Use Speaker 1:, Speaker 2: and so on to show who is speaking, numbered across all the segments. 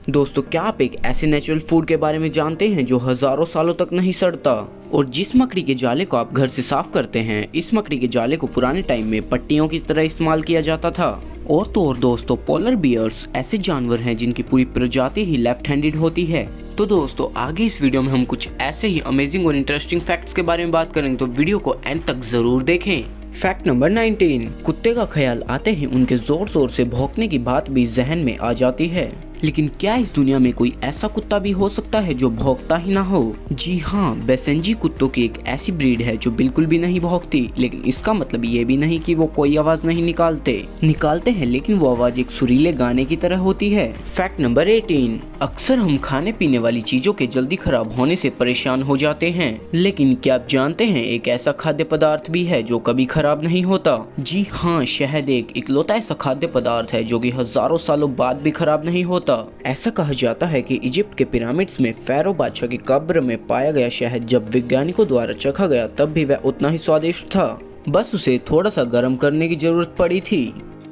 Speaker 1: दोस्तों, क्या आप एक ऐसे नेचुरल फूड के बारे में जानते हैं जो हजारों सालों तक नहीं सड़ता? और जिस मकड़ी के जाले को आप घर से साफ करते हैं, इस मकड़ी के जाले को पुराने टाइम में पट्टियों की तरह इस्तेमाल किया जाता था। और तो और दोस्तों, पोलर बियर्स ऐसे जानवर हैं जिनकी पूरी प्रजाति ही लेफ्ट हैंडेड होती है। तो दोस्तों, आगे इस वीडियो में हम कुछ ऐसे ही अमेजिंग और इंटरेस्टिंग फैक्ट्स के बारे में बात करेंगे, तो वीडियो को एंड तक जरूर देखें। Fact number 19। कुत्ते का ख्याल आते ही उनके जोर जोर से भौंकने की बात भी जहन में आ जाती है। लेकिन क्या इस दुनिया में कोई ऐसा कुत्ता भी हो सकता है जो भौंकता ही ना हो? जी हाँ, बेसेंजी कुत्तों की एक ऐसी ब्रीड है जो बिल्कुल भी नहीं भौंकती। लेकिन इसका मतलब ये भी नहीं कि वो कोई आवाज नहीं निकालते हैं, लेकिन वो आवाज एक सुरीले गाने की तरह होती है। Fact number 18। अक्सर हम खाने पीने वाली चीजों के जल्दी खराब होने से परेशान हो जाते हैं, लेकिन क्या आप जानते हैं एक ऐसा खाद्य पदार्थ भी है जो कभी खराब नहीं होता? जी हाँ, शहद एक इकलौता ऐसा खाद्य पदार्थ है जो कि हजारों सालों बाद भी खराब नहीं होता। ऐसा कहा जाता है कि इजिप्ट के पिरामिड्स में फेरो बादशाह की कब्र में पाया गया शहद जब वैज्ञानिकों द्वारा चखा गया तब भी वह उतना ही स्वादिष्ट था, बस उसे थोड़ा सा गर्म करने की जरूरत पड़ी थी।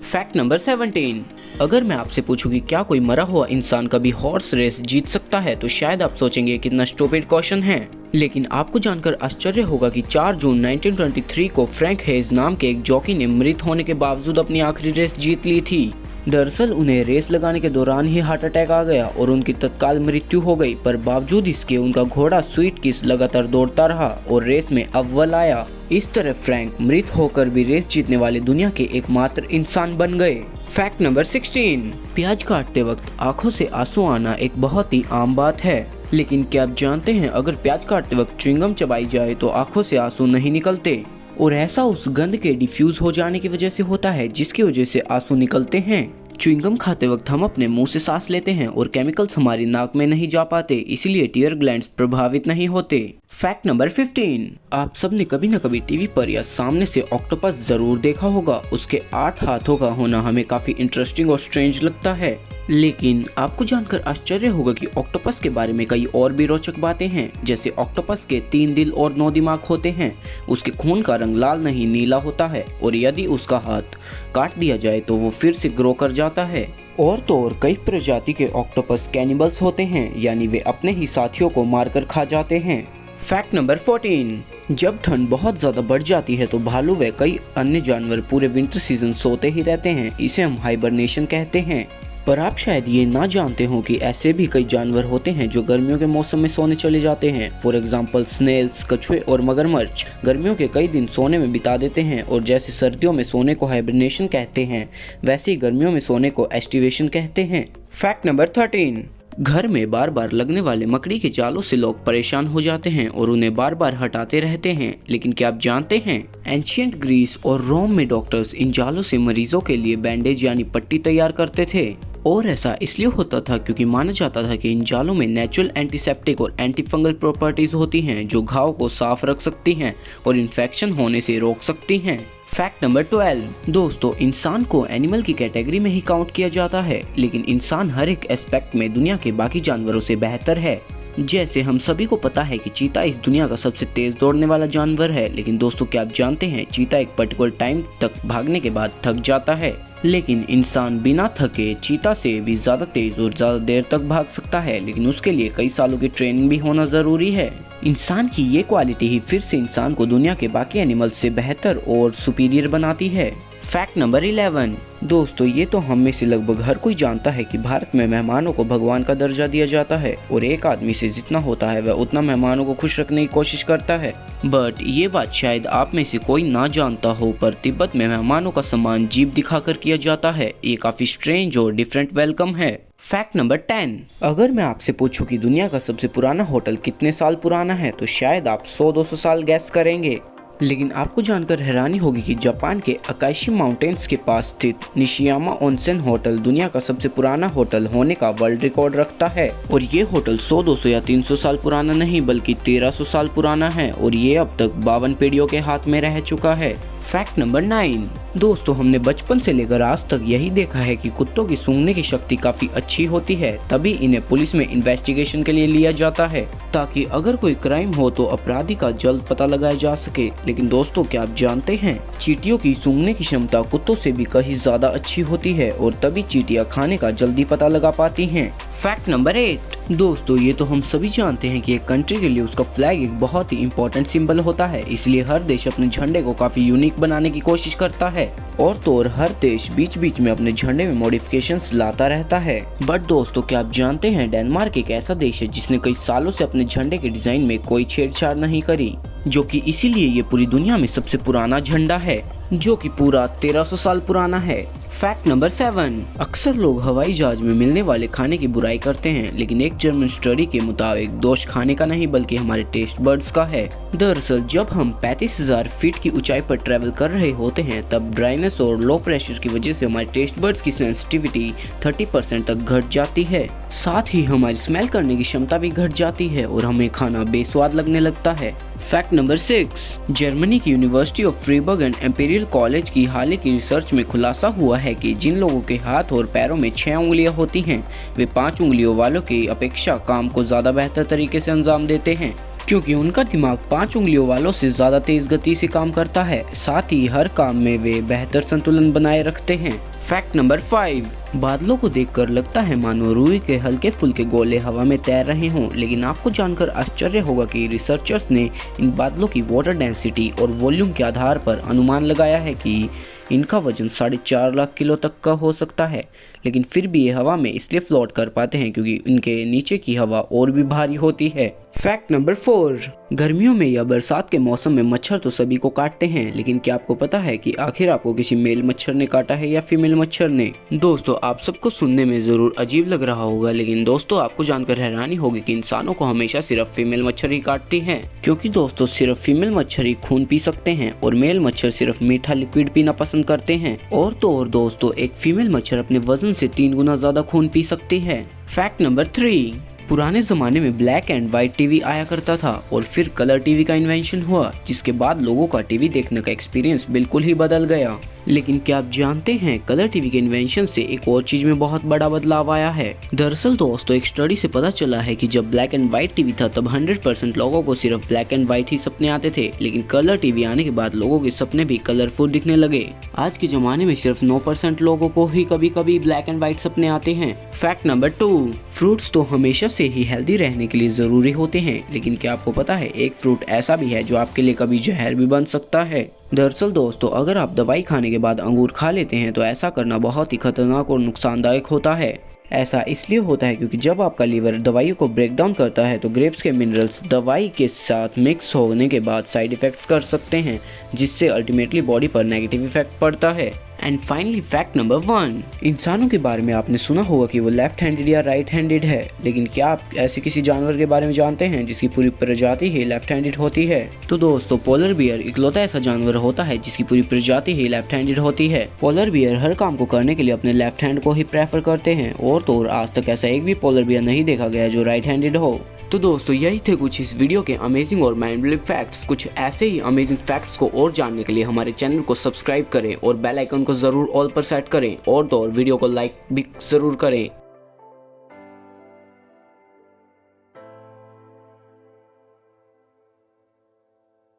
Speaker 1: Fact number 17। अगर मैं आपसे पूछूं कि क्या कोई मरा हुआ इंसान कभी हॉर्स रेस जीत सकता है, तो शायद आप सोचेंगे कितना स्टूपिड क्वेश्चन है। लेकिन आपको जानकर आश्चर्य होगा कि 4 जून 1923 को फ्रैंक हेज नाम के एक जॉकी ने मृत होने के बावजूद अपनी आखिरी रेस जीत ली थी। दरअसल उन्हें रेस लगाने के दौरान ही हार्ट अटैक आ गया और उनकी तत्काल मृत्यु हो गई, पर बावजूद इसके उनका घोड़ा स्वीट किस लगातार दौड़ता रहा और रेस में अव्वल आया। इस तरह फ्रैंक मृत होकर भी रेस जीतने वाले दुनिया के एकमात्र इंसान बन गए। Fact number 16। प्याज काटते वक्त आंखों से आंसू आना एक बहुत ही आम बात है, लेकिन क्या आप जानते हैं अगर प्याज काटते वक्त च्युइंगम चबाई जाए तो आंखों से आंसू नहीं निकलते, और ऐसा उस गंध के डिफ्यूज हो जाने की वजह से होता है जिसकी वजह से आंसू निकलते हैं। च्युइंगम खाते वक्त हम अपने मुंह से सांस लेते हैं और केमिकल्स हमारी नाक में नहीं जा पाते, इसलिए टीयर ग्लैंड्स प्रभावित नहीं होते। Fact number 15। आप सबने कभी न कभी टीवी पर या सामने से ऑक्टोपस जरूर देखा होगा। उसके 8 हाथों का होना हमें काफी इंटरेस्टिंग और स्ट्रेंज लगता है, लेकिन आपको जानकर आश्चर्य होगा कि ऑक्टोपस के बारे में कई और भी रोचक बातें हैं। जैसे ऑक्टोपस के 3 दिल और 9 दिमाग होते हैं, उसके खून का रंग लाल नहीं नीला होता है, और यदि उसका हाथ काट दिया जाए तो वो फिर से ग्रो कर जाता है। और तो और कई प्रजाति के ऑक्टोपस कैनिबल्स होते हैं, यानी वे अपने ही साथियों को मारकर खा जाते हैं। Fact number 14। जब ठंड बहुत ज़्यादा बढ़ जाती है तो भालू व कई अन्य जानवर पूरे विंटर सीजन सोते ही रहते हैं, इसे हम हाइबरनेशन कहते हैं। पर आप शायद ये ना जानते हो कि ऐसे भी कई जानवर होते हैं जो गर्मियों के मौसम में सोने चले जाते हैं। फॉर एग्जांपल स्नेल्स, कछुए और मगरमच्छ गर्मियों के कई दिन सोने में बिता देते हैं, और जैसे सर्दियों में सोने को हाइबरनेशन कहते हैं, वैसे ही गर्मियों में सोने को एस्टिवेशन कहते हैं। Fact number 13। घर में बार बार लगने वाले मकड़ी के जालों से लोग परेशान हो जाते हैं और उन्हें बार बार हटाते रहते हैं, लेकिन क्या आप जानते हैं एंशिएंट ग्रीस और रोम में डॉक्टर्स इन जालों से मरीजों के लिए बैंडेज यानी पट्टी तैयार करते थे। और ऐसा इसलिए होता था क्योंकि माना जाता था कि इन जालों में नेचुरल एंटीसेप्टिक और एंटीफंगल प्रॉपर्टीज होती हैं जो घाव को साफ रख सकती हैं और इन्फेक्शन होने से रोक सकती हैं। Fact number 12। दोस्तों, इंसान को एनिमल की कैटेगरी में ही काउंट किया जाता है, लेकिन इंसान हर एक एस्पेक्ट में दुनिया के बाकी जानवरों से बेहतर है। जैसे हम सभी को पता है कि चीता इस दुनिया का सबसे तेज दौड़ने वाला जानवर है, लेकिन दोस्तों क्या आप जानते हैं चीता एक पर्टिकुलर टाइम तक भागने के बाद थक जाता है, लेकिन इंसान बिना थके चीता से भी ज्यादा तेज और ज्यादा देर तक भाग सकता है, लेकिन उसके लिए कई सालों की ट्रेनिंग भी होना जरूरी है। इंसान की ये क्वालिटी ही फिर से इंसान को दुनिया के बाकी एनिमल्स से बेहतर और सुपीरियर बनाती है। Fact number 11। दोस्तों, ये तो हम में से लगभग हर कोई जानता है कि भारत में मेहमानों को भगवान का दर्जा दिया जाता है, और एक आदमी से जितना होता है वह उतना मेहमानों को खुश रखने की कोशिश करता है। बट ये बात शायद आप में से कोई ना जानता हो, पर तिब्बत में मेहमानों का सम्मान जीभ दिखाकर किया जाता है। ये काफी स्ट्रेंज और डिफरेंट वेलकम है। Fact number 10। अगर मैं आपसे पूछूं कि दुनिया का सबसे पुराना होटल कितने साल पुराना है, तो शायद आप 100-200 साल गैस करेंगे, लेकिन आपको जानकर हैरानी होगी कि जापान के अकाशी माउंटेन्स के पास स्थित निशियामा ओनसेन होटल दुनिया का सबसे पुराना होटल होने का वर्ल्ड रिकॉर्ड रखता है। और ये होटल 100-200 या 300 साल पुराना नहीं बल्कि 1300 साल पुराना है, और ये अब तक 52 पीढ़ियों के हाथ में रह चुका है। Fact number 9। दोस्तों हमने बचपन से लेकर आज तक यही देखा है कि कुत्तों की सूंघने की शक्ति काफी अच्छी होती है, तभी इन्हें पुलिस में इन्वेस्टिगेशन के लिए लिया जाता है ताकि अगर कोई क्राइम हो तो अपराधी का जल्द पता लगाया जा सके। लेकिन दोस्तों क्या आप जानते हैं चींटियों की सूंघने की क्षमता कुत्तों से भी कहीं ज्यादा अच्छी होती है और तभी चींटियां खाने का जल्दी पता लगा पाती हैं। Fact number 8। दोस्तों ये तो हम सभी जानते हैं कि एक कंट्री के लिए उसका फ्लैग एक बहुत ही इंपॉर्टेंट सिंबल होता है, इसलिए हर देश अपने झंडे को काफी यूनिक बनाने की कोशिश करता है और तो और हर देश बीच बीच में अपने झंडे में मॉडिफिकेशंस लाता रहता है। बट दोस्तों क्या आप जानते हैं डेनमार्क एक ऐसा देश है जिसने कई सालों से अपने झंडे के डिजाइन में कोई छेड़छाड़ नहीं करी, जो कि इसीलिए ये पूरी दुनिया में सबसे पुराना झंडा है, जो कि पूरा 1300 साल पुराना है। Fact number 7। अक्सर लोग हवाई जहाज में मिलने वाले खाने की बुराई करते हैं, लेकिन एक जर्मन स्टडी के मुताबिक दोष खाने का नहीं बल्कि हमारे टेस्ट बर्ड्स का है। दरअसल जब हम 35,000 फीट की ऊंचाई पर ट्रेवल कर रहे होते हैं तब ड्राइनेस और लो प्रेशर की वजह से हमारे टेस्ट बर्ड्स की सेंसिटिविटी 30% तक घट जाती है। साथ ही हमारी स्मेल करने की क्षमता भी घट जाती है और हमें खाना बेस्वाद लगने लगता है। Fact number 6। जर्मनी की university of Freiburg and imperial college की हाल ही की रिसर्च में खुलासा हुआ है कि जिन लोगों के हाथ और पैरों में 6 उंगलियां होती हैं वे 5 उंगलियों वालों की अपेक्षा काम को ज्यादा बेहतर तरीके से अंजाम देते हैं, क्योंकि उनका दिमाग 5 उंगलियों वालों से ज्यादा तेज गति से काम करता है। साथ ही हर काम में वे बेहतर संतुलन बनाए रखते हैं। Fact number 5। बादलों को देखकर लगता है मानो रुई के हल्के फुल्के गोले हवा में तैर रहे हों, लेकिन आपको जानकर आश्चर्य होगा कि रिसर्चर्स ने इन बादलों की वाटर डेंसिटी और वॉल्यूम के आधार पर अनुमान लगाया है कि इनका वजन 4.5 लाख किलो तक का हो सकता है, लेकिन फिर भी ये हवा में इसलिए फ्लोट कर पाते हैं क्योंकि इनके नीचे की हवा और भी भारी होती है। Fact number 4। गर्मियों में या बरसात के मौसम में मच्छर तो सभी को काटते हैं, लेकिन क्या आपको पता है कि आखिर आपको किसी मेल मच्छर ने काटा है या फीमेल मच्छर ने? दोस्तों आप सबको सुनने में जरूर अजीब लग रहा होगा, लेकिन दोस्तों आपको जानकर हैरानी होगी कि इंसानों को हमेशा सिर्फ फीमेल मच्छर ही काटती हैं, क्योंकि दोस्तों सिर्फ फीमेल मच्छर ही खून पी सकते हैं और मेल मच्छर सिर्फ मीठा लिक्विड पीना पसंद करते हैं। और तो और दोस्तों एक फीमेल मच्छर अपने वजन से 3 गुना ज्यादा खून पी सकती है। Fact number 3। पुराने ज़माने में ब्लैक एंड वाइट टीवी आया करता था और फिर कलर टीवी का इन्वेंशन हुआ, जिसके बाद लोगों का टीवी देखने का एक्सपीरियंस बिल्कुल ही बदल गया। लेकिन क्या आप जानते हैं कलर टीवी के इन्वेंशन से एक और चीज में बहुत बड़ा बदलाव आया है। दरअसल दोस्तों एक स्टडी से पता चला है कि जब ब्लैक एंड व्हाइट टीवी था तब 100% लोगों को सिर्फ ब्लैक एंड व्हाइट ही सपने आते थे, लेकिन कलर टीवी आने के बाद लोगों के सपने भी कलरफुल दिखने लगे। आज के जमाने में सिर्फ 9% लोगों को ही कभी कभी ब्लैक एंड व्हाइट सपने आते हैं। Fact number 2। फ्रूट्स तो हमेशा से ही हेल्दी रहने के लिए जरूरी होते हैं, लेकिन क्या आपको पता है एक फ्रूट ऐसा भी है जो आपके लिए कभी जहर भी बन सकता है। दरअसल दोस्तों अगर आप दवाई खाने के बाद अंगूर खा लेते हैं तो ऐसा करना बहुत ही खतरनाक और नुकसानदायक होता है। ऐसा इसलिए होता है क्योंकि जब आपका लीवर दवाइयों को ब्रेक डाउन करता है तो ग्रेप्स के मिनरल्स दवाई के साथ मिक्स होने के बाद साइड इफेक्ट्स कर सकते हैं, जिससे अल्टीमेटली बॉडी पर नेगेटिव इफेक्ट पड़ता है। And finally fact number 1। इंसानों के बारे में आपने सुना होगा कि वो लेफ्ट हैंडेड या राइट हैंडेड है, लेकिन क्या आप ऐसे किसी जानवर के बारे में जानते हैं जिसकी पूरी प्रजाति ही लेफ्ट हैंडेड होती है? तो दोस्तों पोलर बियर इकलौता ऐसा जानवर होता है जिसकी पूरी प्रजाति ही लेफ्ट हैंडेड होती है। पोलर बियर हर काम को करने के लिए अपने लेफ्ट हैंड को ही प्रेफर करते हैं और तो और आज तक ऐसा एक भी पोलर बियर नहीं देखा गया जो राइट हैंडेड हो। तो दोस्तों यही थे कुछ इस वीडियो के अमेजिंग और माइंड ब्लोइंग फैक्ट्स। कुछ ऐसे ही अमेजिंग फैक्ट्स को और जानने के लिए हमारे चैनल को सब्सक्राइब करें और बेल आइकन को जरूर ऑल पर सेट करें और तो और वीडियो को लाइक भी जरूर करें।